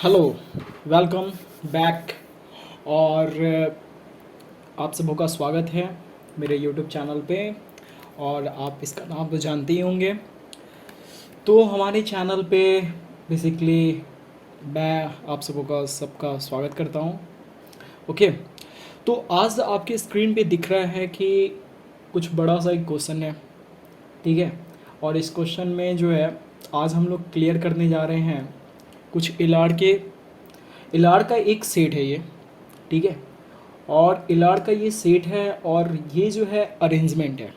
Hello, welcome back. और आप सबों का स्वागत है मेरे यूट्यूब चैनल पे। और आप इसका नाम तो जानते ही होंगे। तो हमारे चैनल पे बेसिकली मैं आप सबों का सबका स्वागत करता हूँ। ओके, तो आज आपके स्क्रीन पे दिख रहा है कि कुछ बड़ा सा एक क्वेश्चन है, ठीक है। और इस क्वेश्चन में जो है आज हम लोग क्लियर करने जा रहे हैं कुछ इलाड़ का एक सेट है ये, ठीक है। और इलाड़ का ये सेट है और ये जो है अरेंजमेंट है।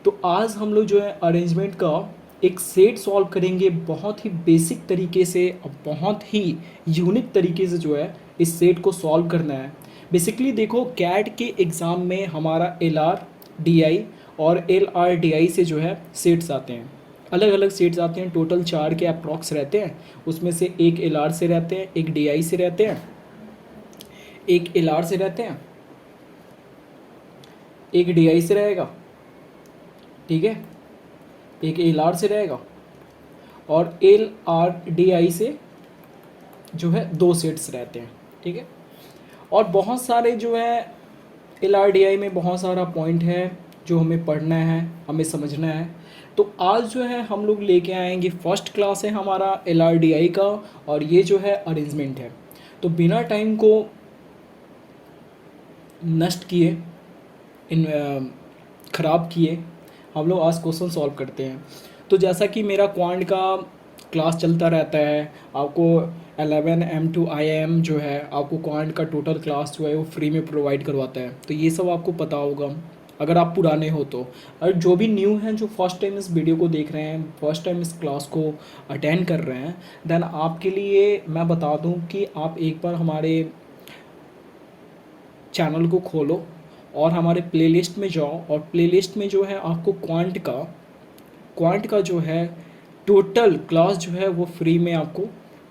तो आज हम लोग जो है अरेंजमेंट का एक सेट सॉल्व करेंगे बहुत ही बेसिक तरीके से और बहुत ही यूनिक तरीके से जो है इस सेट को सॉल्व करना है। बेसिकली देखो, कैट के एग्ज़ाम में हमारा एल आर डी आई और एल आर डी आई से जो है सेट्स आते हैं, अलग अलग सेट्स आते हैं। टोटल 4 के अप्रॉक्स रहते हैं। उसमें से एक एल आर से रहते हैं, एक डी आई से रहते हैं, एक एल आर से रहते हैं, एक डी आई से रहेगा, ठीक है, एक एल आर से रहेगा और एल आर डी आई से जो है 2 सेट्स रहते हैं, ठीक है। और बहुत सारे जो है एल आर डी आई में बहुत सारा पॉइंट है जो हमें पढ़ना है, हमें समझना है। तो आज जो है हम लोग लेके आएंगे, फर्स्ट क्लास है हमारा एल आर डी आई का और ये जो है अरेंजमेंट है। तो बिना टाइम को नष्ट किए, इन ख़राब किए, हम लोग आज क्वेश्चन सॉल्व करते हैं। तो जैसा कि मेरा क्वांट का क्लास चलता रहता है, आपको 11 M to IIM जो है आपको क्वांट का टोटल क्लास जो है वो फ्री में प्रोवाइड करवाता है। तो ये सब आपको पता होगा अगर आप पुराने हो तो। और जो भी न्यू हैं, जो फर्स्ट टाइम इस वीडियो को देख रहे हैं, फर्स्ट टाइम इस क्लास को अटेंड कर रहे हैं, देन आपके लिए मैं बता दूं कि आप एक बार हमारे चैनल को खोलो और हमारे प्लेलिस्ट में जाओ और प्लेलिस्ट में जो है आपको क्वांट का जो है टोटल क्लास जो है वो फ्री में आपको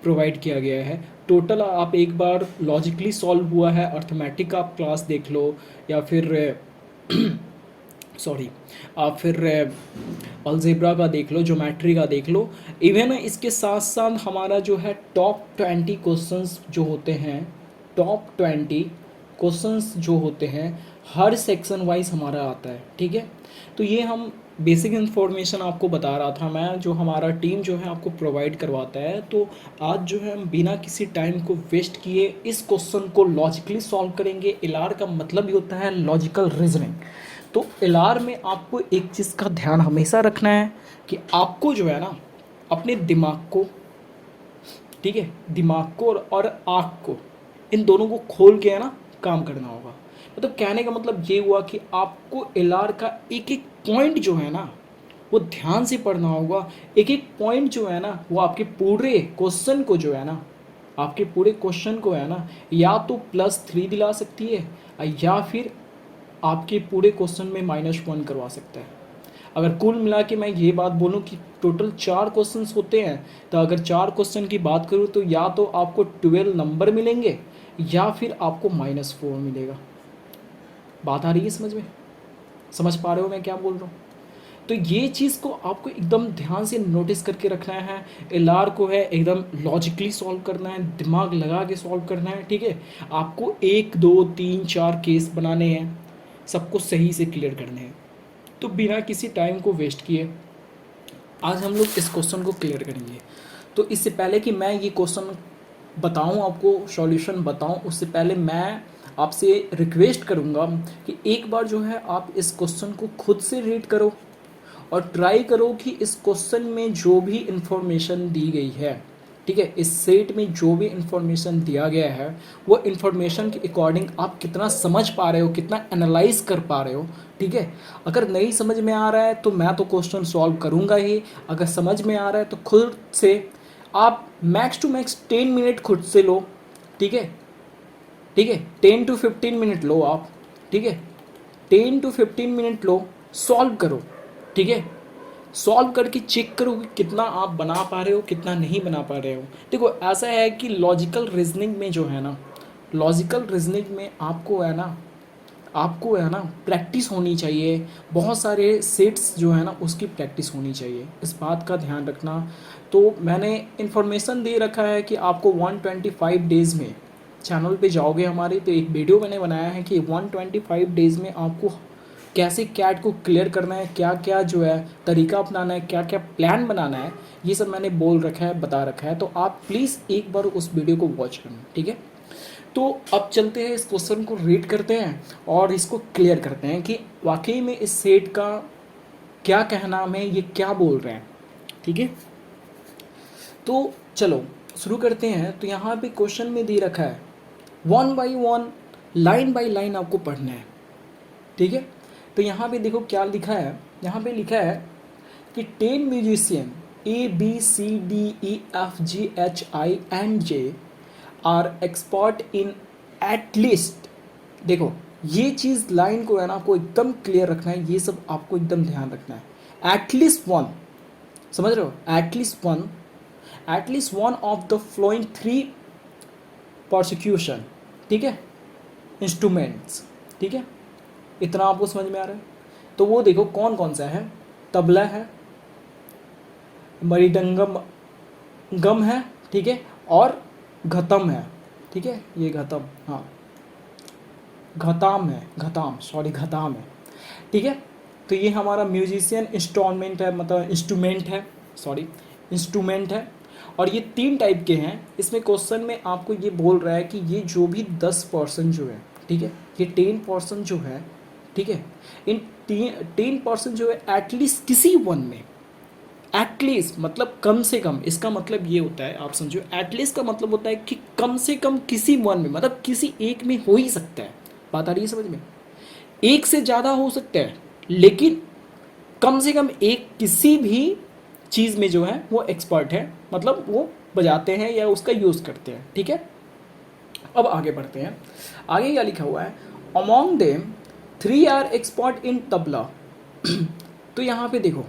प्रोवाइड किया गया है। टोटल आप एक बार लॉजिकली सॉल्व हुआ है अर्थमेटिक का आप क्लास देख लो, या फिर सॉरी आप फिर अलजेब्रा का देख लो, ज्योमेट्री का देख लो। इवन इसके साथ साथ हमारा जो है टॉप 20 क्वेश्चंस जो होते हैं, टॉप 20 क्वेश्चंस जो होते हैं हर सेक्शन वाइज हमारा आता है, ठीक है। तो ये हम बेसिक इन्फॉर्मेशन आपको बता रहा था मैं, जो हमारा टीम जो है आपको प्रोवाइड करवाता है। तो आज जो है हम बिना किसी टाइम को वेस्ट किए इस क्वेश्चन को लॉजिकली सॉल्व करेंगे। एलआर का मतलब ही होता है लॉजिकल रीजनिंग। तो एलआर में आपको एक चीज़ का ध्यान हमेशा रखना है कि आपको जो है ना अपने दिमाग को, ठीक है, दिमाग को और आँख को, इन दोनों को खोल के है ना काम करना होगा। मतलब कहने का मतलब ये हुआ कि आपको एलआर का एक एक पॉइंट जो है ना वो ध्यान से पढ़ना होगा। एक एक पॉइंट जो है ना वो आपके पूरे क्वेश्चन को जो है ना, आपके पूरे क्वेश्चन को है ना या तो +3 दिला सकती है या फिर आपके पूरे क्वेश्चन में -1 करवा सकता है। अगर कुल मिला के मैं ये बात बोलूँ कि टोटल 4 क्वेश्चंस होते हैं, तो अगर 4 क्वेश्चन की बात करूँ तो या तो आपको 12 नंबर मिलेंगे या फिर आपको -4 मिलेगा। बात आ रही है समझ में? समझ पा रहे हो मैं क्या बोल रहा हूँ? तो ये चीज़ को आपको एकदम ध्यान से नोटिस करके रखना है। एलआर को है एकदम लॉजिकली सॉल्व करना है, दिमाग लगा के सॉल्व करना है, ठीक है। आपको 1 2 3 4 केस बनाने हैं, सबको सही से क्लियर करने हैं। तो बिना किसी टाइम को वेस्ट किए आज हम लोग इस क्वेश्चन को क्लियर करेंगे। तो इससे पहले कि मैं ये क्वेश्चन बताऊं, आपको सॉल्यूशन बताऊं, उससे पहले मैं आपसे रिक्वेस्ट करूंगा कि एक बार जो है आप इस क्वेश्चन को खुद से रीड करो और ट्राई करो कि इस क्वेश्चन में जो भी इंफॉर्मेशन दी गई है, ठीक है, इस सेट में जो भी इंफॉर्मेशन दिया गया है वो इंफॉर्मेशन के अकॉर्डिंग आप कितना समझ पा रहे हो, कितना एनालाइज कर पा रहे हो, ठीक है। अगर नहीं समझ में आ रहा है तो मैं तो क्वेश्चन सॉल्व करूँगा ही। अगर समझ में आ रहा है तो खुद से आप मैक्स टू मैक्स 10 मिनट खुद से लो, ठीक है, ठीक है, 10 to 15 मिनट लो आप, ठीक है, 10 to 15 मिनट लो, सॉल्व करो, ठीक है। सॉल्व करके चेक करो कि कितना आप बना पा रहे हो, कितना नहीं बना पा रहे हो। देखो ऐसा है कि लॉजिकल रीजनिंग में जो है ना, लॉजिकल रीजनिंग में आपको है ना आपको है ना प्रैक्टिस होनी चाहिए, बहुत सारे सेट्स जो है ना उसकी प्रैक्टिस होनी चाहिए, इस बात का ध्यान रखना। तो मैंने इन्फॉर्मेशन दे रखा है कि आपको 125 डेज़ में, चैनल पे जाओगे हमारे तो एक वीडियो मैंने बनाया है कि 125 डेज़ में आपको कैसे कैट को क्लियर करना है, क्या क्या जो है तरीका अपनाना है, क्या क्या प्लान बनाना है, ये सब मैंने बोल रखा है, बता रखा है। तो आप प्लीज़ एक बार उस वीडियो को वॉच करना, ठीक है। तो अब चलते हैं, इस क्वेश्चन को रीड करते हैं और इसको क्लियर करते हैं कि वाकई में इस सेट का क्या कहना है, ये क्या बोल रहे हैं, ठीक है। तो चलो शुरू करते हैं। तो यहाँ पे क्वेश्चन में दे रखा है 1 बाई 1 लाइन बाई लाइन आपको पढ़ना है, ठीक है। तो यहाँ पे देखो क्या लिखा है, यहाँ पे लिखा है कि 10 musician ABCDEFGHI and J are expert in at least, देखो ये चीज़ लाइन को है ना आपको एकदम क्लियर रखना है, ये सब आपको एकदम ध्यान रखना है। एटलीस्ट वन, समझ रहे हो, at least one of the flowing 3 prosecution, ठीक है, इंस्ट्रूमेंट्स, ठीक है। इतना आपको समझ में आ रहा है। तो वो देखो कौन कौन सा है, तबला है, मृदंगम गम है, ठीक है, और घतम है, ठीक है, ये घतम, हाँ घताम है, घताम सॉरी घताम है, ठीक है। तो ये हमारा म्यूजिशियन इंस्टॉलमेंट है, मतलब इंस्ट्रूमेंट है, सॉरी इंस्ट्रूमेंट है। और ये 3 टाइप के हैं। इसमें क्वेश्चन में आपको ये बोल रहा है कि ये जो भी 10% जो है, ठीक है, ये 10% जो है, ठीक है, इन 10% जो है एटलीस्ट किसी वन में, एटलीस्ट मतलब कम से कम, इसका मतलब ये होता है, आप समझो एटलीस्ट का मतलब होता है कि कम से कम किसी वन में, मतलब किसी एक में हो ही सकता है। बात आ रही है समझ में, एक से ज़्यादा हो सकता है, लेकिन कम से कम एक किसी भी चीज़ में जो है वो एक्सपर्ट है, मतलब वो बजाते हैं या उसका यूज़ करते हैं, ठीक है। अब आगे बढ़ते हैं। आगे क्या लिखा हुआ है, among them 3 are expert in tabla. तो यहाँ पे देखो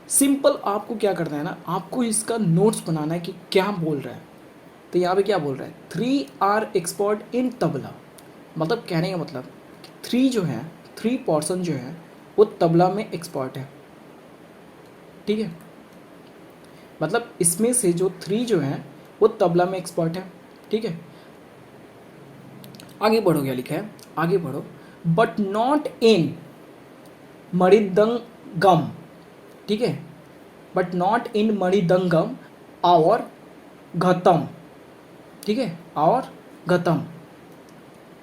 सिंपल आपको क्या करना है ना, आपको इसका नोट्स बनाना है कि क्या बोल रहा है। तो यहाँ पे क्या बोल रहा है, 3 आर एक्सपर्ट इन तबला, मतलब कहने का मतलब 3 जो है, 3% जो है वो तबला में एक्सपर्ट है, ठीक है। मतलब इसमें से जो 3 जो है वो तबला में एक्सपर्ट है, ठीक है। आगे बढ़ो, क्या लिखा है, आगे बढ़ो, बट नॉट इन मृदंगम, ठीक है, बट नॉट इन मृदंगम और घतम, ठीक है, और घतम।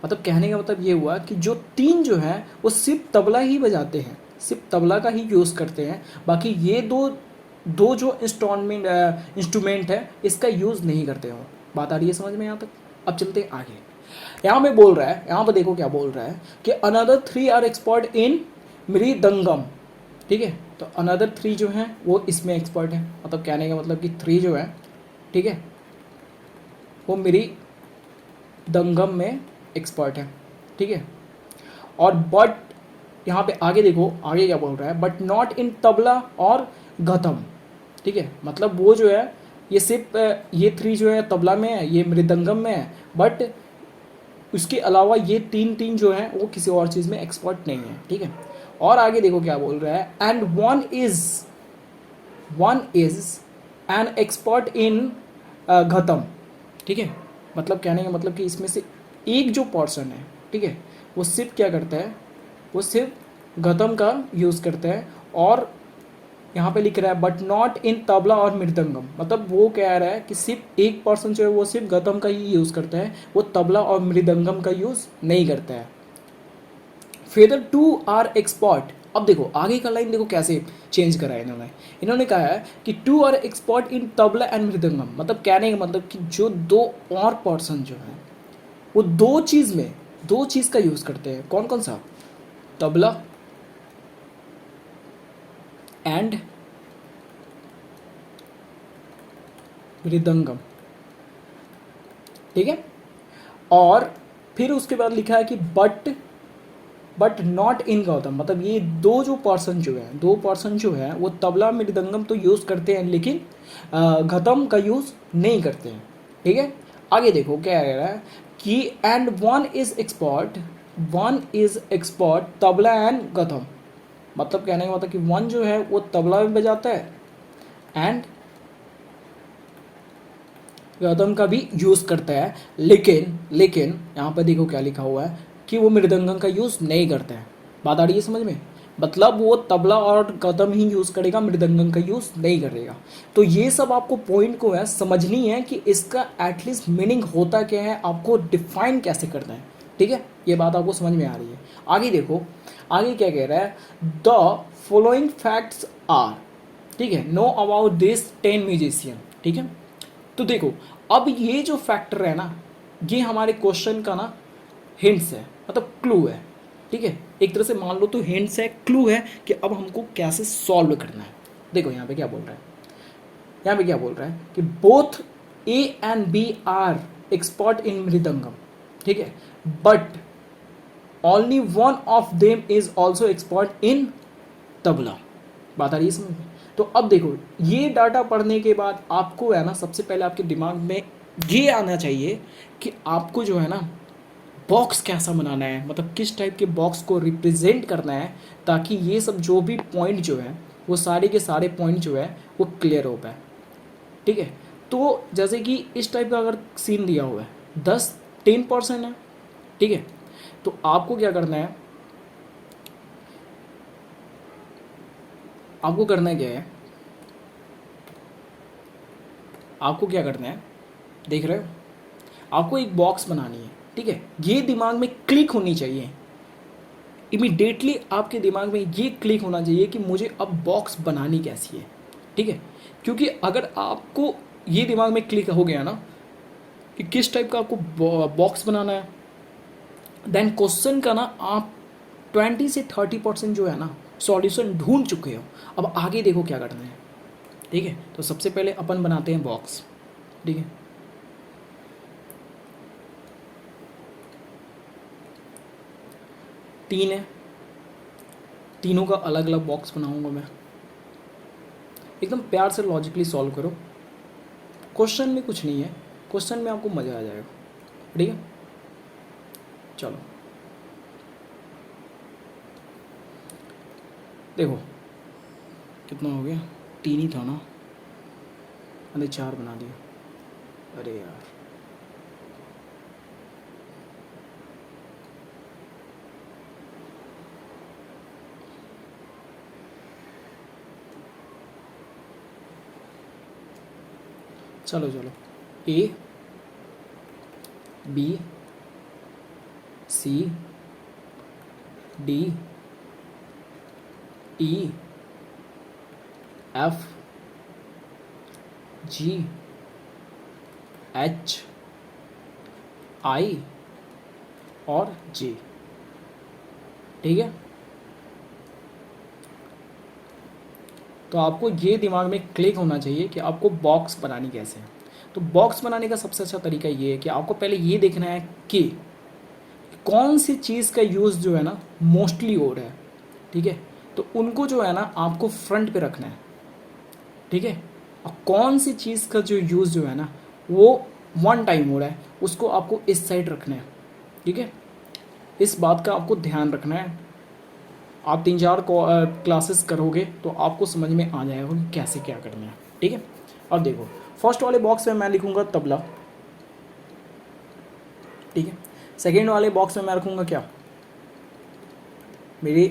मतलब कहने का मतलब ये हुआ कि जो 3 जो है वो सिर्फ तबला ही बजाते हैं, सिर्फ तबला का ही यूज़ करते हैं, बाकी ये दो जो इंस्ट्रूमेंट है इसका यूज़ नहीं करते हो। बात आ रही है समझ में यहाँ तक। अब चलते हैं आगे। यहाँ पे बोल रहा है, यहाँ पे देखो क्या बोल रहा है कि another 3 are expert in mridangam, ठीक है। तो अनदर 3 जो हैं वो इसमें एक्सपर्ट है, मतलब कहने का मतलब कि 3 जो है, ठीक है, वो मृदंगम में एक्सपर्ट है, ठीक है। और बट यहाँ पे आगे देखो, आगे क्या बोल रहा है, बट नॉट इन तबला और घतम, ठीक है। मतलब वो जो है ये सिर्फ ये 3 जो है तबला में है, ये मृदंगम में है, बट उसके अलावा ये 3 जो हैं वो किसी और चीज़ में एक्सपर्ट नहीं है, ठीक है। और आगे देखो क्या बोल रहा है, and one is an expert in ghatam, ठीक है। मतलब कहने का मतलब कि इसमें से एक जो पर्सन है, ठीक है, वो सिर्फ क्या करता है, वो सिर्फ घतम का यूज़ करता है। और यहाँ पे लिख रहा है बट नॉट इन तबला और मृदंगम, मतलब वो कह रहा है कि सिर्फ एक पर्सन जो है वो सिर्फ घतम का ही यूज़ करता है, वो तबला और मृदंगम का यूज़ नहीं करता है। फेदर 2 आर एक्सपर्ट, अब देखो आगे का लाइन देखो कैसे चेंज करा है इन्होंने कहा है कि 2 are expert in tabla and mridangam, मतलब कहने का मतलब कि जो 2 और पर्सन जो है वो 2 चीज़ में, 2 चीज़ का यूज़ करते हैं। कौन कौन सा, तबला एंड मृदंगम, ठीक है। और फिर उसके बाद लिखा है कि बट नॉट इन गौतम, मतलब ये 2 जो पर्सन जो है, 2 पर्सन जो है वो तबला मृदंगम तो यूज़ करते हैं लेकिन घतम का यूज़ नहीं करते हैं, ठीक है। आगे देखो क्या कह रहा है कि and one is expert one is expert tabla and ghatam, मतलब कहने का मतलब कि वन जो है वो तबला भी बजाता है एंड गौतम का भी यूज़ करता है, लेकिन लेकिन यहाँ पर देखो क्या लिखा हुआ है कि वो मृदंगम का यूज़ नहीं करता है। बात आ रही है समझ में? मतलब वो तबला और गौतम ही यूज़ करेगा, मृदंगम का यूज़ नहीं करेगा। तो ये सब आपको पॉइंट को है समझनी है कि इसका एटलीस्ट मीनिंग होता क्या है, आपको डिफाइन कैसे करना है। ठीक है, ये बात आपको समझ में आ रही है। आगे देखो, आगे क्या कह रहा है, द फॉलोइंग फैक्ट्स आर, ठीक है, नो अबाउट दिस 10 म्यूजिशियन। ठीक है, तो देखो अब ये जो फैक्टर है ना, ये हमारे क्वेश्चन का ना हिंट्स है, मतलब क्लू है। ठीक है, एक तरह से मान लो तो हिंट्स है, क्लू है कि अब हमको कैसे सॉल्व करना है। देखो यहाँ पे क्या बोल रहा है, यहाँ पे क्या बोल रहा है कि both A and B are expert in mridangam. ठीक है, but only one of them is also expert in tabla. बात आ रही है समझ में? तो अब देखो ये डाटा पढ़ने के बाद आपको है ना सबसे पहले आपके दिमाग में ये आना चाहिए कि आपको जो है ना बॉक्स कैसा बनाना है, मतलब किस टाइप के बॉक्स को रिप्रेजेंट करना है, ताकि ये सब जो भी पॉइंट जो है वो सारे के सारे पॉइंट जो है वो क्लियर हो पाए। ठीक है, तो जैसे कि इस टाइप का अगर सीन दिया हुआ है 10% है। ठीक है, तो आपको क्या करना है, आपको करना क्या है, आपको क्या करना है, देख रहे हो, आपको एक बॉक्स बनानी है। ठीक है, ये दिमाग में क्लिक होनी चाहिए, इमिडिएटली आपके दिमाग में ये क्लिक होना चाहिए कि मुझे अब बॉक्स बनानी कैसी है। ठीक है, क्योंकि अगर आपको ये दिमाग में क्लिक हो गया ना कि किस टाइप का आपको बॉक्स बनाना है, देन क्वेश्चन का ना आप 20 से 30% जो है ना सॉल्यूशन ढूंढ चुके हो। अब आगे देखो क्या करना है। ठीक है, तो सबसे पहले अपन बनाते हैं बॉक्स। ठीक है, तीन है, तीनों का अलग अलग बॉक्स बनाऊंगा मैं। एकदम प्यार से लॉजिकली सॉल्व करो, क्वेश्चन में कुछ नहीं है, क्वेश्चन में आपको मज़ा आ जाएगा। ठीक है, चलो देखो कितना हो गया, तीन ही था ना, मैंने चार बना दिया। अरे यार, चलो चलो, A B C D E F G H I और जे। ठीक है, तो आपको ये दिमाग में क्लिक होना चाहिए कि आपको बॉक्स बनानी कैसे है। तो बॉक्स बनाने का सबसे अच्छा तरीका ये है कि आपको पहले ये देखना है कि कौन सी चीज़ का यूज़ जो है ना मोस्टली हो रहा है। ठीक है, तो उनको जो है ना आपको फ्रंट पे रखना है। ठीक है, और कौन सी चीज़ का जो यूज़ जो है ना वो वन टाइम हो रहा है, उसको आपको इस साइड रखना है। ठीक है, इस बात का आपको ध्यान रखना है। आप 3-4 क्लासेस करोगे तो आपको समझ में आ जाएगा कि कैसे क्या करना है। ठीक है, अब देखो फर्स्ट वाले बॉक्स में मैं लिखूँगा तबला। ठीक है, सेकेंड वाले बॉक्स में मैं रखूँगा क्या, मेरी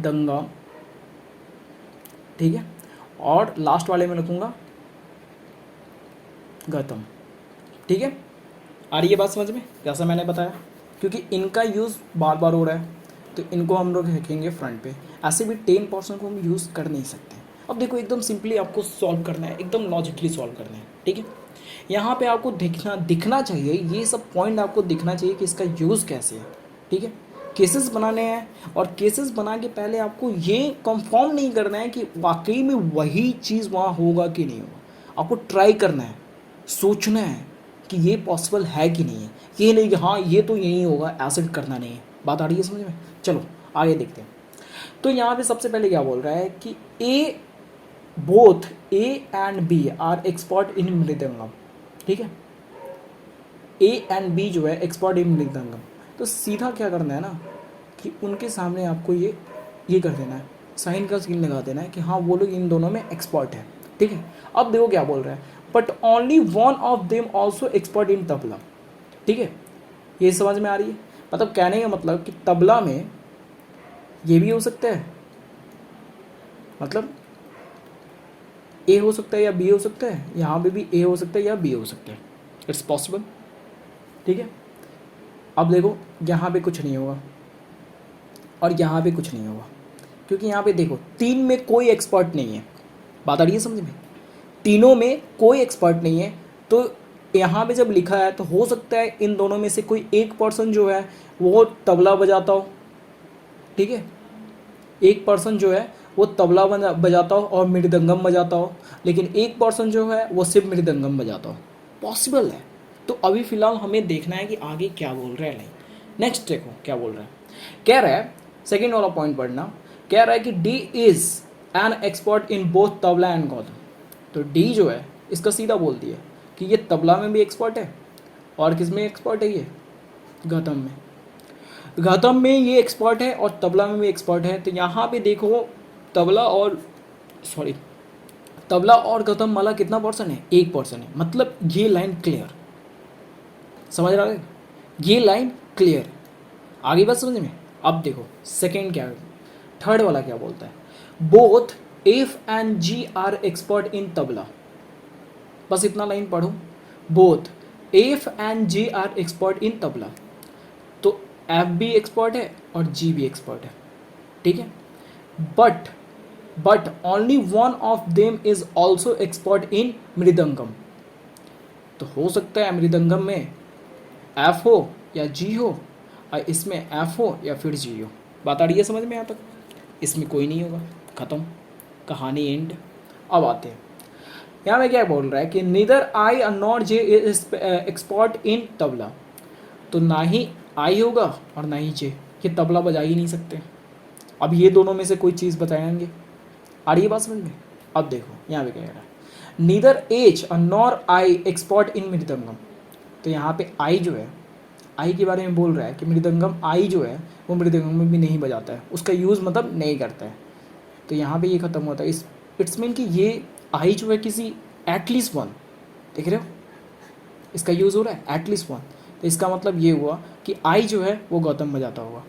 दंगा। ठीक है, और लास्ट वाले में रखूँगा गौतम। ठीक है, आ रही है बात समझ में जैसा मैंने बताया, क्योंकि इनका यूज़ बार बार हो रहा है तो इनको हम लोग रखेंगे फ्रंट पे। ऐसे भी 10% को हम यूज़ कर नहीं सकते। अब देखो एकदम सिंपली आपको सॉल्व करना है, एकदम लॉजिकली सॉल्व करना है। ठीक है, यहाँ पे आपको दिखना चाहिए, ये सब पॉइंट आपको दिखना चाहिए कि इसका यूज़ कैसे है। ठीक है, केसेस बनाने हैं, और केसेस बना के पहले आपको ये कंफर्म नहीं करना है कि वाकई में वही चीज़ वहाँ होगा कि नहीं होगा। आपको ट्राई करना है, सोचना है कि ये पॉसिबल है कि नहीं है, ये नहीं कि हाँ ये तो यही होगा, ऐसे करना नहीं है। बात आ रही है समझ में? चलो आगे देखते हैं। तो यहाँ पे सबसे पहले क्या बोल रहा है कि A both A and B are expert in mridangam. ठीक है, ए एंड बी जो है एक्सपर्ट इन मृदंगम, तो सीधा क्या करना है ना कि उनके सामने आपको ये कर देना है, साइन का सीन लगा देना है कि हाँ वो लोग इन दोनों में एक्सपर्ट है। ठीक है, अब देखो क्या बोल रहा है, but only one of them also expert in tabla. ठीक है, ये समझ में आ रही है? मतलब कहने का मतलब कि तबला में ये भी हो सकता है, मतलब ए हो सकता है या बी हो सकता है, यहाँ पे भी ए हो सकता है या बी हो सकता है, इट्स पॉसिबल। ठीक है, अब देखो यहाँ पे कुछ नहीं होगा और यहाँ पे कुछ नहीं होगा, क्योंकि यहाँ पे देखो तीन में कोई एक्सपर्ट नहीं है। बात आ रही है समझ में? तीनों में कोई एक्सपर्ट नहीं है, तो यहाँ पे जब लिखा है तो हो सकता है इन दोनों में से कोई एक पर्सन जो है वो तबला बजाता हो। ठीक है, एक पर्सन जो है वो तबला बजाता हो और मृदंगम बजाता हो, लेकिन एक पर्सन जो है वो सिर्फ मृदंगम बजाता हो। पॉसिबल है। तो अभी फ़िलहाल हमें देखना है कि आगे क्या बोल रहा है लाइन। नेक्स्ट देखो क्या बोल रहा है, कह रहा है सेकेंड वाला पॉइंट पढ़ना, कह रहा है कि D is an expert in both tabla and Gautam. तो डी जो है इसका सीधा बोल दिया कि ये तबला में भी एक्सपर्ट है और किस में एक्सपर्ट है, ये गौतम में। गौतम में ये एक्सपर्ट है और तबला में भी एक्सपर्ट है। तो यहाँ पे देखो तबला और गौतम माला कितना पर्सन है, 1% है। मतलब ये लाइन क्लियर, समझ रहा है? ये लाइन क्लियर, आगे बात समझ में? अब देखो सेकेंड क्या है, थर्ड वाला क्या बोलता है, both F and G are expert in tabla. बस इतना लाइन पढ़ो, both F and G are expert in tabla. तो एफ भी एक्सपर्ट है और जी भी एक्सपर्ट है। ठीक है, but only one of them is also expert in mridangam. तो हो सकता है मृदंगम में एफ हो या जी हो, और इसमें एफ हो या फिर जी हो। बात आ रही है समझ में यहाँ तक? इसमें कोई नहीं होगा, ख़त्म, कहानी एंड। अब आते हैं यहाँ में क्या बोल रहा है कि neither I not J is expert in tabla. तो ना ही आई होगा और ना ही जे, ये तबला बजा ही नहीं सकते। अब ये दोनों में से कोई चीज़ बताएंगे। आ रही है बात समझ में? अब देखो यहाँ पे क्या कह रहा है, neither H nor I expert in mridangam. तो यहाँ पे आई जो है, आई के बारे में बोल रहा है कि मृदंगम आई जो है वो मृदंगम में भी नहीं बजाता है, उसका यूज़ मतलब नहीं करता है। तो यहाँ पे ये ख़त्म होता है। इट्स मीन कि ये आई जो है किसी एटलीस्ट वन, देख रहे हो इसका यूज़ हो रहा है एटलीस्ट वन। तो इसका मतलब ये हुआ कि आई जो है वो गौतम बजाता होगा।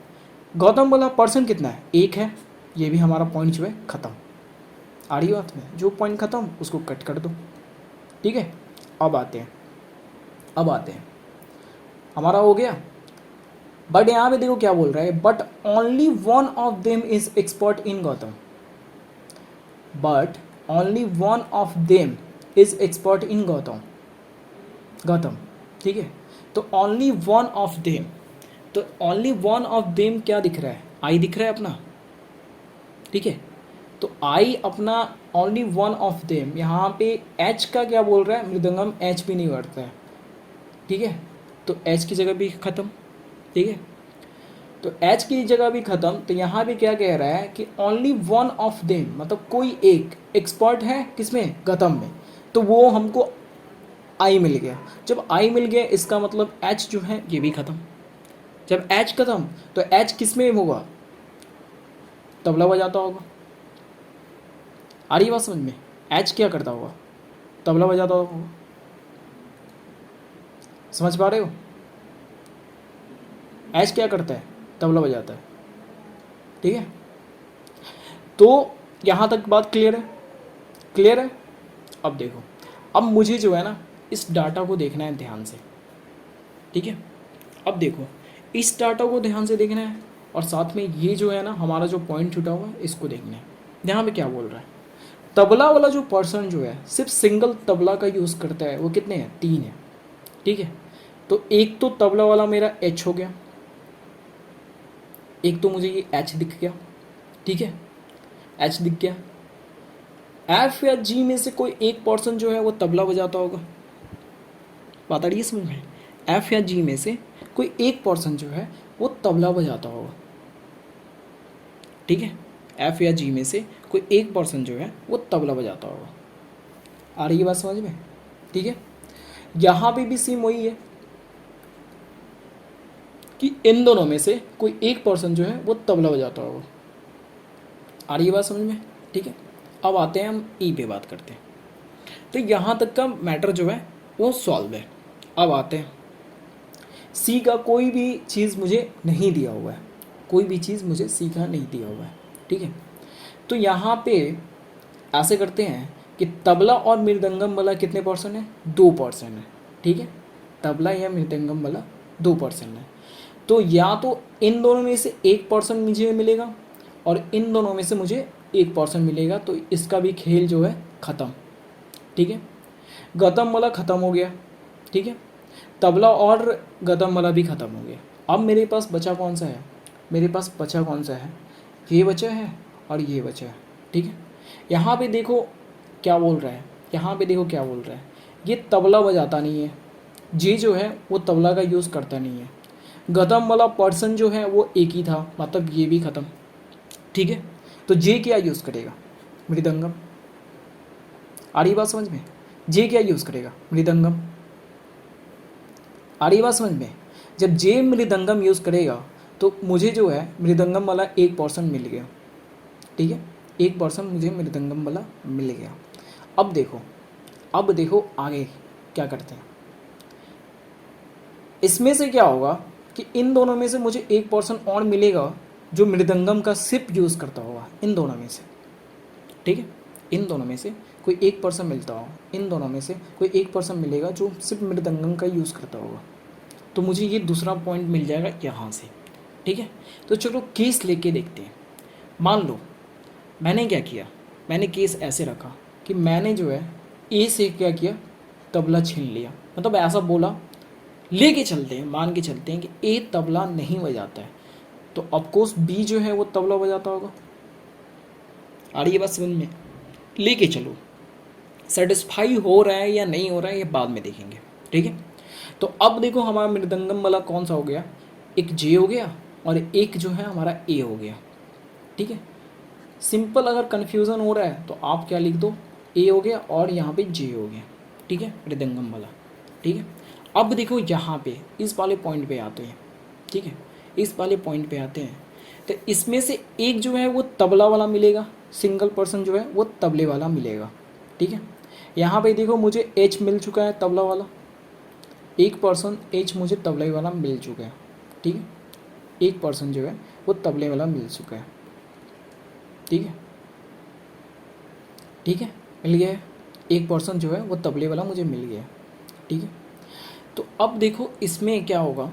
गौतम वाला पर्सन कितना है, एक है। ये भी हमारा पॉइंट जो है ख़त्म। आ रही बात में? जो पॉइंट ख़त्म उसको कट कर दो। ठीक है, अब आते हैं हमारा हो गया। बट यहाँ पे देखो क्या बोल रहा है, but only one of them is expert in Gautam. But only one of them is expert इन गौतम। ठीक है, तो ओनली वन ऑफ देम, तो ओनली वन ऑफ देम क्या दिख रहा है, आई दिख रहा है अपना। ठीक है, तो आई अपना ओनली वन ऑफ देम, यहाँ पे एच का क्या बोल रहा है, मृदंगम एच भी नहीं बढ़ता है। ठीक है, तो एच की जगह भी ख़त्म। ठीक है, तो एच की जगह भी ख़त्म। तो यहाँ पे क्या कह रहा है कि ओनली वन ऑफ देम, मतलब कोई एक एक्सपर्ट है किसमें, गौतम में। तो वो हमको आई मिल गया। जब आई मिल गया इसका मतलब एच जो है ये भी ख़त्म। जब एच ख़त्म तो एच किस में होगा, तबला बजाता होगा। आ रही बात समझ में? एच क्या करता होगा, तबला बजाता होगा। समझ पा रहे हो? एच क्या करता है, तबला बजाता है। ठीक है, तो यहाँ तक बात क्लियर है? क्लियर है? अब देखो, अब मुझे जो है ना इस डाटा को देखना है ध्यान से। ठीक है, अब देखो इस डाटा को ध्यान से देखना है और साथ में ये जो है ना हमारा जो पॉइंट छूटा हुआ है इसको देखना है। यहाँ पे क्या बोल रहा है, तबला वाला जो पर्सन जो है सिर्फ सिंगल तबला का यूज़ करता है, वो कितने हैं, 3 है। ठीक है, तो एक तो तबला वाला मेरा एच हो गया, एक तो मुझे ये एच दिख गया। ठीक है, एच दिख गया। एफ या जी में से कोई एक पर्सन जो है वो तबला बजाता होगा। बात आ रही है समझ में? एफ या जी में से कोई एक पर्सन जो है वो तबला बजाता होगा। ठीक है, एफ या जी में से कोई एक पर्सन जो है वो तबला बजाता होगा। आ रही है बात समझ में? ठीक है, यहाँ पे भी सेम वही है। कि इन दोनों में से कोई एक पर्सन जो है वो तबला बजाता होगा। आ रही है बात समझ में? ठीक है, अब आते हैं हम ई पे बात करते हैं। तो यहाँ तक का मैटर जो है वो सॉल्व है। अब आते हैं सी का, कोई भी चीज़ मुझे नहीं दिया हुआ है, कोई भी चीज़ मुझे सी का नहीं दिया हुआ है। ठीक है, तो यहाँ पे ऐसे करते हैं कि तबला और मृदंगम वाला कितने परसेंट है? 2% है। ठीक है, तबला या मृदंगम वाला 2% है। तो या तो इन दोनों में से 1% मुझे मिलेगा और इन दोनों में से मुझे 1% मिलेगा, तो इसका भी खेल जो है ख़त्म। ठीक है, गतम वाला ख़त्म हो गया। ठीक है, तबला और गतम वाला भी ख़त्म हो गया। अब मेरे पास बचा कौन सा है? मेरे पास बचा कौन सा है? ये बचा है और ये बचा है। ठीक है, यहाँ पे देखो क्या बोल रहा है, यहाँ पे देखो क्या बोल रहा है, ये तबला बजाता नहीं है, जे जो है वो तबला का यूज़ करता नहीं है। गतम वाला पर्सन जो है वो एक ही था, मतलब ये भी ख़त्म। ठीक है, तो जे क्या यूज़ करेगा? मृदंगम। आ रही बात समझ में? जे क्या यूज़ करेगा? मृदंगम। आ रही बात समझ में? जब जे मृदंगम यूज़ करेगा तो मुझे जो है मृदंगम वाला 1% मिल गया। ठीक है, 1% मुझे मृदंगम वाला मिल गया। अब देखो आगे क्या करते हैं। इसमें से क्या होगा कि इन दोनों में से मुझे 1% और मिलेगा जो मृदंगम का सिर्फ यूज़ करता होगा, इन दोनों में से। ठीक है, इन दोनों में से कोई 1% मिलता हो, इन दोनों में से कोई 1% मिलेगा जो सिर्फ मृदंगम का यूज़ करता होगा, तो मुझे ये दूसरा पॉइंट मिल जाएगा यहाँ से। ठीक है, तो चलो केस लेके देखते हैं। मान लो मैंने क्या किया, मैंने केस ऐसे रखा कि मैंने जो है ए से क्या किया, तबला छीन लिया, मतलब ऐसा बोला, लेके चलते हैं, मान के चलते हैं कि ए तबला नहीं बजाता है, तो ऑफकोर्स बी जो है वो तबला बजाता होगा। आ रही है बात समझ में? लेके चलो, सेटिस्फाई हो रहा है या नहीं हो रहा है ये बाद में देखेंगे। ठीक है, तो अब देखो हमारा मृदंगम वाला कौन सा हो गया, एक जे हो गया और एक जो है हमारा ए हो गया। ठीक है, सिंपल, अगर कन्फ्यूज़न हो रहा है तो आप क्या लिख दो, ए हो गया और यहाँ पे जे हो गया। ठीक है, मृदंगम वाला। ठीक है, अब देखो यहाँ पे इस वाले पॉइंट पे आते हैं। ठीक है, इस वाले पॉइंट पे आते हैं, तो इसमें से एक जो है वो तबला वाला मिलेगा, सिंगल पर्सन जो है वो तबले वाला मिलेगा। ठीक है, यहाँ पे देखो मुझे एच मिल चुका है, तबला वाला 1% एच मुझे तबले वाला मिल चुका है। ठीक है, 1% जो है वो तबले वाला मिल चुका है। ठीक है, ठीक है, मिल गया है, 1% जो है वो तबले वाला मुझे मिल गया है। ठीक है, तो अब देखो इसमें क्या होगा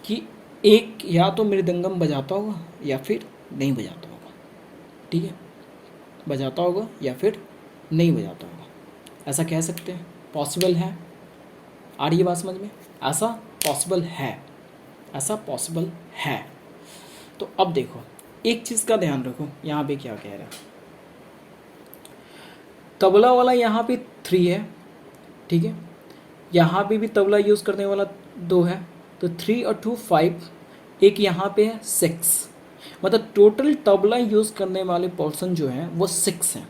कि एक या तो मृदंगम बजाता होगा या फिर नहीं बजाता होगा। ठीक है, बजाता होगा या फिर नहीं बजाता होगा, ऐसा कह सकते हैं, पॉसिबल है। आ रही है बात समझ में? ऐसा पॉसिबल है, ऐसा पॉसिबल है। तो अब देखो एक चीज़ का ध्यान रखो, यहाँ पे क्या कह रहा है, तबला वाला यहाँ पे 3 है। ठीक है, यहाँ पे भी तबला यूज़ करने वाला 2 है, तो 3 और 2 5, एक यहाँ पे है 6, मतलब टोटल तबला यूज़ करने वाले पर्सन जो हैं वो 6 हैं।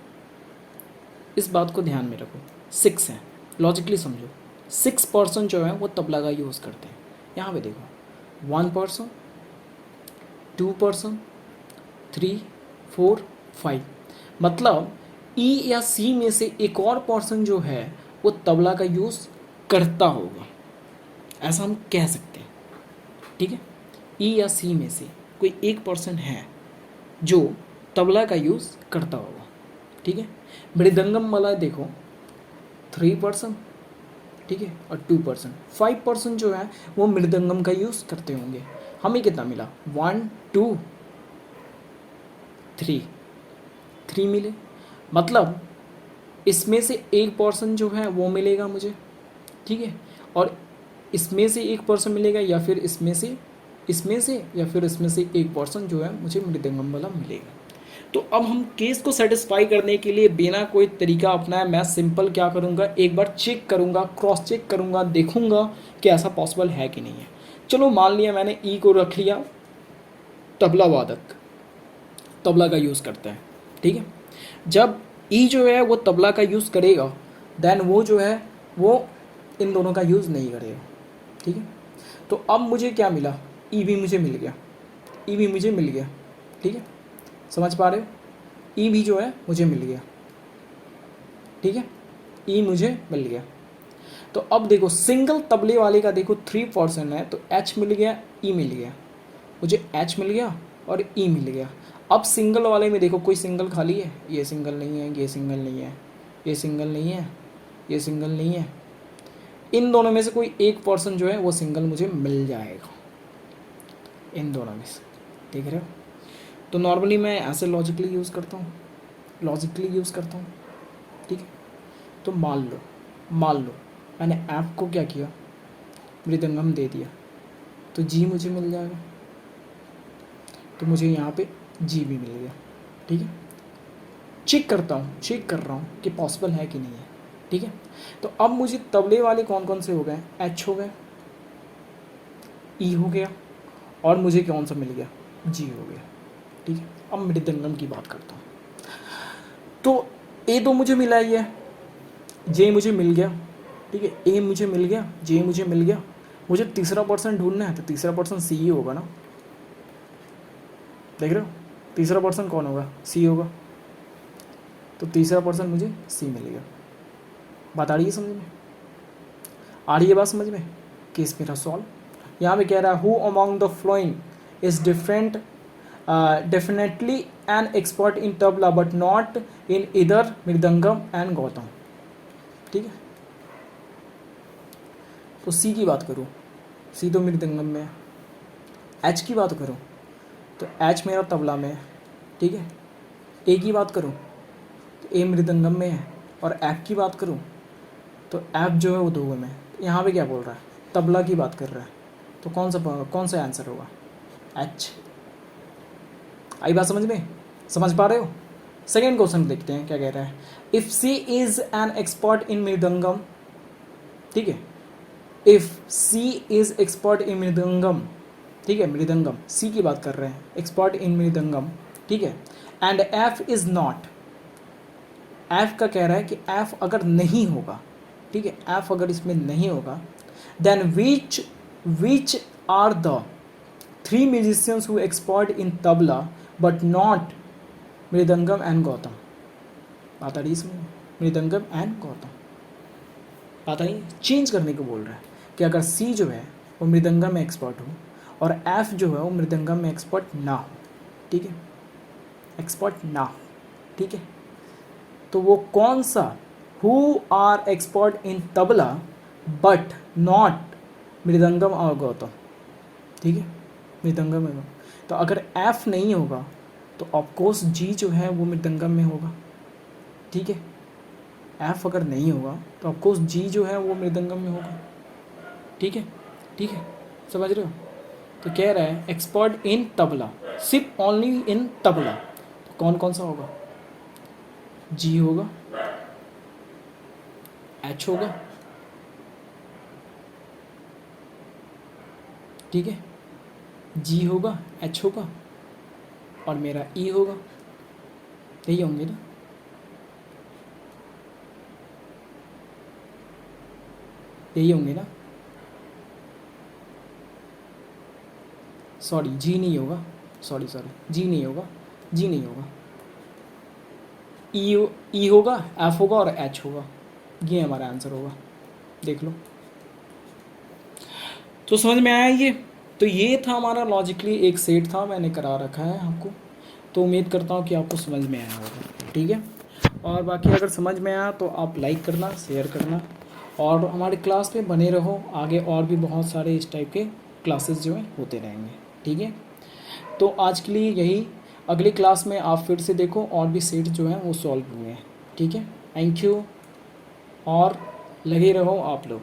इस बात को ध्यान में रखो, 6 हैं, लॉजिकली समझो, 6% जो है वो तबला का यूज़ करते हैं। यहाँ पे देखो 1%, 2%, 3, 4, 5, मतलब ई या सी में से एक और पर्सन जो है वो तबला का यूज़ करता होगा, ऐसा हम कह सकते हैं। ठीक है, ई या सी में से कोई एक पर्सन है जो तबला का यूज़ करता होगा। ठीक है, मृदंगम वाला देखो 3%, ठीक है, और 2%, 5% जो है वो मृदंगम का यूज़ करते होंगे। हमें कितना मिला, 1, 2, 3 मिले, मतलब इसमें से 1% जो है वो मिलेगा मुझे। ठीक है, और इसमें से 1% मिलेगा या फिर इसमें से या फिर इसमें से 1% जो है मुझे मृदंगम वाला मिलेगा। तो अब हम केस को सेटिस्फाई करने के लिए बिना कोई तरीका अपनाए मैं सिंपल क्या करूँगा, एक बार चेक करूँगा, क्रॉस चेक करूँगा, देखूँगा कि ऐसा पॉसिबल है कि नहीं है। चलो मान लिया मैंने ई को रख लिया, तबला वादक तबला का यूज़ करता है। ठीक है, जब ई जो है वो तबला का यूज़ करेगा देन वो जो है वो इन दोनों का यूज़ नहीं करेगा। ठीक है, तो अब मुझे क्या मिला, ई भी मुझे मिल गया, ई भी मुझे मिल गया, ठीक है, समझ पा रहे हो, ई भी जो है मुझे मिल गया, ठीक है, ई मुझे मिल गया। तो अब देखो सिंगल तबले वाले का देखो 3% है, तो एच मिल गया, ई मिल गया, मुझे एच मिल गया और ई मिल गया। अब सिंगल वाले में देखो कोई सिंगल खाली है, ये सिंगल नहीं है, ये सिंगल नहीं है, ये सिंगल नहीं है, ये सिंगल नहीं है, इन दोनों में से कोई एक पर्सन जो है वो सिंगल मुझे मिल जाएगा, इन दोनों में से, देख रहे हो। तो नॉर्मली मैं ऐसे लॉजिकली यूज़ करता हूँ, लॉजिकली यूज़ करता हूँ, ठीक है। तो मान लो मैंने ऐप को क्या किया, मृदंगम दे दिया, तो जी मुझे मिल जाएगा, तो मुझे यहाँ पे जी भी मिल गया, ठीक है। चेक करता हूँ, चेक कर रहा हूँ कि पॉसिबल है कि नहीं है, ठीक है। तो अब मुझे तबले वाले कौन कौन से हो गए, एच हो गए, ई हो गया, और मुझे कौन सा मिल गया, जी हो गया, ठीक है। अब मृदंगम की बात करता हूँ, तो ए तो मुझे मिला ही है, जे मुझे मिल गया, ठीक है, ए मुझे मिल गया, जे मुझे मिल गया, मुझे तीसरा पर्सन ढूंढना है, तो तीसरा पर्सन सी ही होगा ना, देख रहे हो, तीसरा पर्सन कौन होगा, सी होगा, तो तीसरा पर्सन मुझे सी मिल गया। बात आ रही है समझ में, आ रही है बात समझ में, केस मेरा सॉल्व। यहाँ पे कह रहा है who among the following is different definitely an expert in tabla but not in इधर मृदंगम एंड गौतम, ठीक है। तो सी की बात करूँ, सी तो मृदंगम में है, एच की बात करूँ तो एच मेरा तबला में है, ठीक है। ए की बात करूँ तो ए मृदंगम में है, और एफ की बात करूँ तो एफ जो है वो धुएं में है। यहाँ पे क्या बोल रहा है, तबला की बात कर रहा है, तो कौन सा आंसर होगा, एच। आई बात समझ में, समझ पा रहे हो। सेकेंड क्वेश्चन देखते हैं क्या कह रहा है, if C is an expert in mridangam, ठीक है, if C is expert in mridangam, ठीक है, मृदंगम सी की बात कर रहे हैं, एक्सपर्ट इन मृदंगम, ठीक है, and F is not, F का कह रहा है कि एफ अगर नहीं होगा, ठीक है, एफ अगर इसमें नहीं होगा, then which are the 3 musicians who expert in tabla but not mridangam and Gautam. बात आ रही इसमें, मृदंगम एंड गौतम, बात आ रही, चेंज करने को बोल रहा है कि अगर सी जो है वो मृदंगम में एक्सपर्ट हो और एफ जो है वो मृदंगम में एक्सपर्ट ना हो, ठीक है, एक्सपर्ट ना हो, ठीक है, तो वो कौन सा, who are expert in tabla but not mridangam और गौतम, ठीक है, मृदंगम में। तो अगर एफ नहीं होगा तो ऑफकोर्स जी जो है वो मृदंगम में होगा, ठीक है, एफ अगर नहीं होगा तो ऑफकोर्स जी जो है वो मृदंगम में होगा, ठीक है, ठीक है, समझ रहे हो। तो कह रहा है एक्सपर्ट इन तबला, सिर्फ ओनली इन तबला, तो कौन कौन सा होगा, जी होगा, एच होगा, ठीक है, जी होगा, एच होगा, और मेरा ई होगा, यही होंगे ना, यही होंगे ना, सॉरी जी नहीं होगा, सॉरी जी नहीं होगा, जी नहीं होगा, ई होगा, एफ होगा और एच होगा, ये हमारा आंसर होगा, देख लो। तो समझ में आया ये, तो ये था हमारा लॉजिकली एक सेट था, मैंने करा रखा है आपको, तो उम्मीद करता हूँ कि आपको समझ में आया होगा, ठीक है। और बाकी अगर समझ में आया तो आप लाइक करना, शेयर करना, और हमारे क्लास में बने रहो, आगे और भी बहुत सारे इस टाइप के क्लासेस जो हैं होते रहेंगे, ठीक है। तो आज के लिए यही, अगली क्लास में आप फिर से देखो और भी सेट जो हैं वो सॉल्व हुए हैं, ठीक है। थैंक यू, और लगे रहो आप लोग।